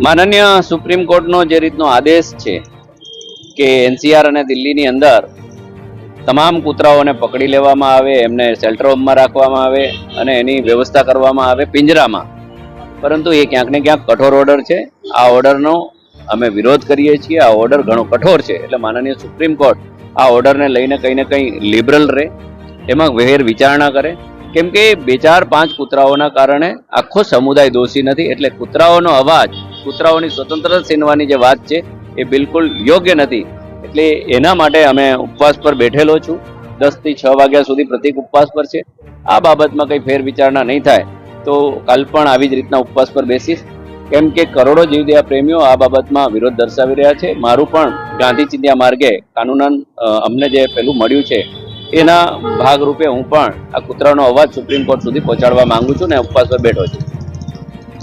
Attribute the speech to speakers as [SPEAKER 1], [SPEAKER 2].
[SPEAKER 1] માનનીય સુપ્રીમ કોર્ટનો જે રીતનો આદેશ છે કે એનસીઆર અને દિલ્હીની અંદર તમામ કૂતરાઓને પકડી લેવામાં આવે, એમને શેલ્ટર હોમમાં રાખવામાં આવે અને એની વ્યવસ્થા કરવામાં આવે પિંજરામાં, પરંતુ એ ક્યાંક ને ક્યાંક કઠોર ઓર્ડર છે. આ ઓર્ડરનો અમે વિરોધ કરીએ છીએ. આ ઓર્ડર ઘણો કઠોર છે, એટલે માનનીય સુપ્રીમ કોર્ટ આ ઓર્ડરને લઈને કંઈ ને કંઈ લિબરલ રહે, એમાં વહેર વિચારણા કરે. કેમ કે 2-4-5 કૂતરાઓના કારણે આખો સમુદાય દોષી નથી. એટલે કૂતરાઓનો અવાજ, કૂતરાઓની સ્વતંત્રતા છીનવાની જે વાત છે એ બિલકુલ યોગ્ય નથી. એટલે એના માટે અમે ઉપવાસ પર બેઠેલો છું. 10 થી 6 વાગ્યા સુધી પ્રતિક ઉપવાસ પર છે. આ બાબતમાં કંઈ ફેર વિચારણા નહીં થાય તો કાલ પણ આવી જ રીતના ઉપવાસ પર બેસીશ. કેમ કે કરોડો જીવદયા પ્રેમીઓ આ બાબતમાં વિરોધ દર્શાવી રહ્યા છે. મારું પણ ગાંધી ચિંધ્યા માર્ગે કાનૂનન અમને જે પેલું મળ્યું છે એના ભાગરૂપે હું પણ આ કૂતરાનો અવાજ સુપ્રીમ કોર્ટ સુધી પહોંચાડવા માંગુ છું ને ઉપવાસ પર બેઠો છું.